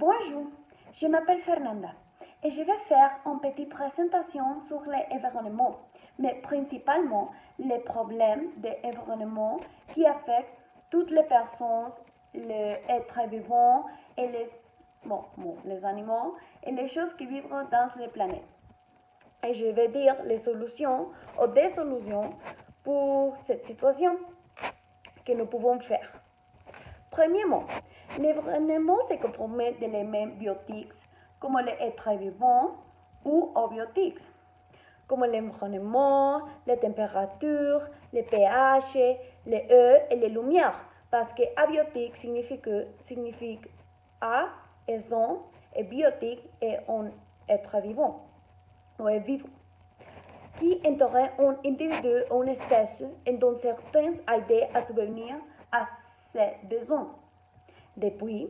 Bonjour, je m'appelle Fernanda et je vais faire une petite présentation sur l'environnement, mais principalement les problèmes de l'environnement qui affectent toutes les personnes, les êtres vivants et les animaux et les choses qui vivent dans la planète. Et je vais dire les solutions ou des solutions pour cette situation que nous pouvons faire. Premièrement, l'environnement se compromet d'éléments biotiques comme les êtres vivants ou abiotiques, comme l'environnement, les températures, les pH, les eaux et les lumières, parce que abiotique signifie A est un et biotique est un être vivant ou est vivant qui entraîne un individu ou une espèce et donne certaines idées à subvenir à ses besoins. Depuis,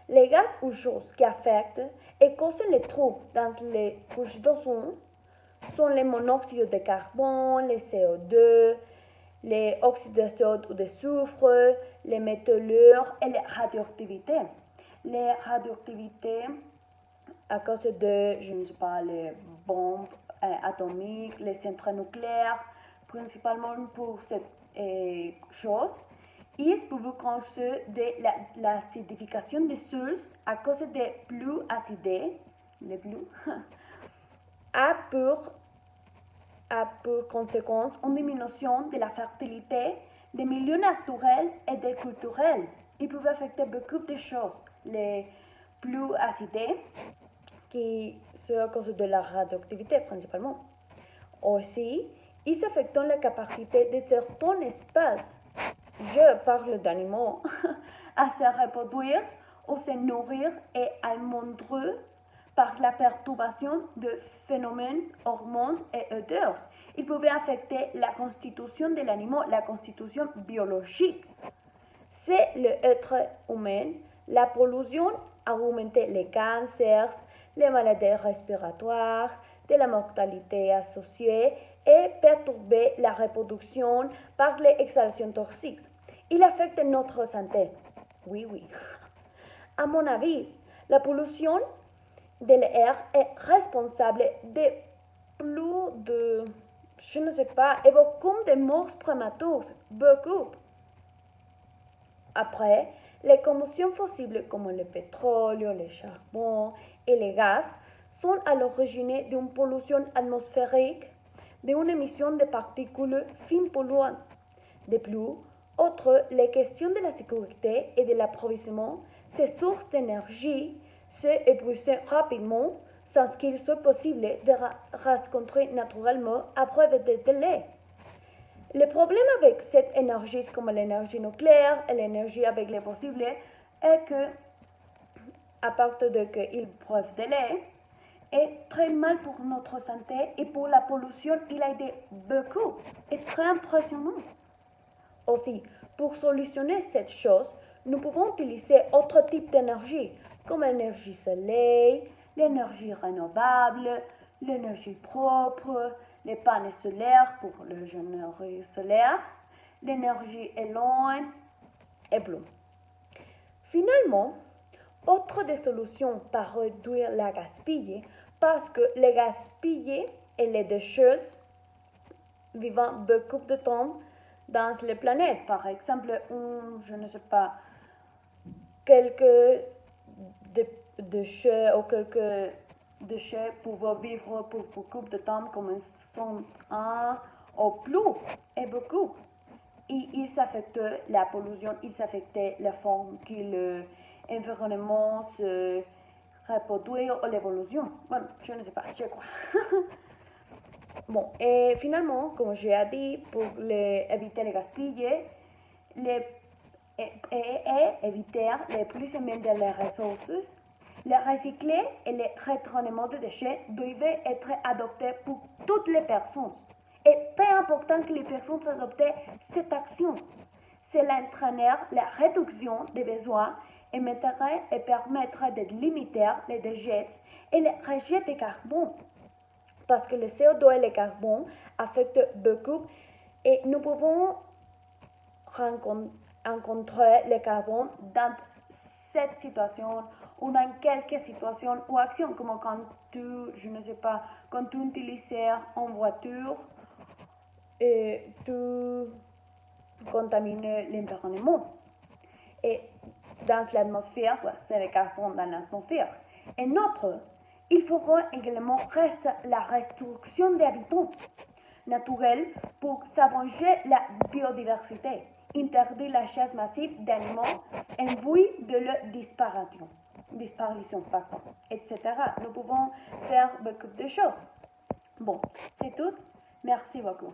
les gaz ou choses qui affectent et causent les troubles dans les couches d'ozone sont les monoxydes de carbone, les CO2, les oxydes d'azote ou de soufre, les métallures et les radioactivités. Les radioactivités à cause de, je ne sais pas, les bombes atomiques, les centrales nucléaires, principalement pour cette chose. Ils peuvent causer de l'acidification des sols à cause des pluies acides, les pluies, a pour conséquence une diminution de la fertilité des milieux naturels et des culturels. Ils peuvent affecter beaucoup de choses. Les pluies acides, qui sont à cause de la radioactivité principalement. Aussi, ils affectent la capacité de certains espèces, je parle d'animaux, à se reproduire ou se nourrir et à montrer par la perturbation de phénomènes, hormones et odeurs. Ils pouvaient affecter la constitution de l'animal, la constitution biologique. C'est l'être humain, la pollution a augmenté les cancers, les maladies respiratoires, de la mortalité associée et perturbé la reproduction par les exhalations toxiques. Il affecte notre santé. Oui, oui. À mon avis, la pollution de l'air est responsable de plus de, je ne sais pas, et beaucoup de morts prématures. Beaucoup. Après, les combustions fossiles comme le pétrole, le charbon et les gaz sont à l'origine d'une pollution atmosphérique, d'une émission de particules fines polluantes. De plus, outre les questions de la sécurité et de l'approvisionnement, ces sources d'énergie s'épuisent rapidement sans qu'il soit possible de rencontrer naturellement après des délais. Le problème avec cette énergie, comme l'énergie nucléaire et l'énergie avec les possibles, est que, à partir de qu'ils peuvent délai, est très mal pour notre santé et pour la pollution, il a été beaucoup et très impressionnant. Aussi, pour solutionner cette chose, nous pouvons utiliser autre type d'énergie, comme l'énergie soleil, l'énergie renouvelable, l'énergie propre, les panneaux solaires pour l'énergie solaire, l'énergie éloigne et bleu. Finalement, autre des solutions pour réduire la gaspille, parce que les gaspillés et les déchets vivent beaucoup de temps dans les planètes. Par exemple, je ne sais pas, quelques déchets ou quelques déchets peuvent vivre pour beaucoup de temps, comme 100 ans ou plus, et beaucoup. Et ils affectent la pollution, ils affectent la forme que l'environnement se reproduit ou l'évolution. Bon, je ne sais pas, je crois. Bon, et finalement, comme j'ai dit, pour éviter les gaspiller et éviter l'épuisement des ressources, les recycler et le retournement des déchets doivent être adoptés pour toutes les personnes. Et très important que les personnes adoptent cette action. Cela entraînera la réduction des besoins et permettra de limiter les déchets et les rejets de carbone. Parce que le CO2 et le carbone affectent beaucoup et nous pouvons rencontrer le carbone dans cette situation ou dans quelques situations ou actions, comme quand je ne sais pas, quand tu utilises une voiture et tu contamines l'environnement. Et dans l'atmosphère, c'est le carbone dans l'atmosphère. Et notre, il faudra également reste la restriction des habitants naturels pour s'arranger la biodiversité, interdire la chasse massive d'animaux en vue de leur disparition, etc. Nous pouvons faire beaucoup de choses. Bon, c'est tout. Merci beaucoup.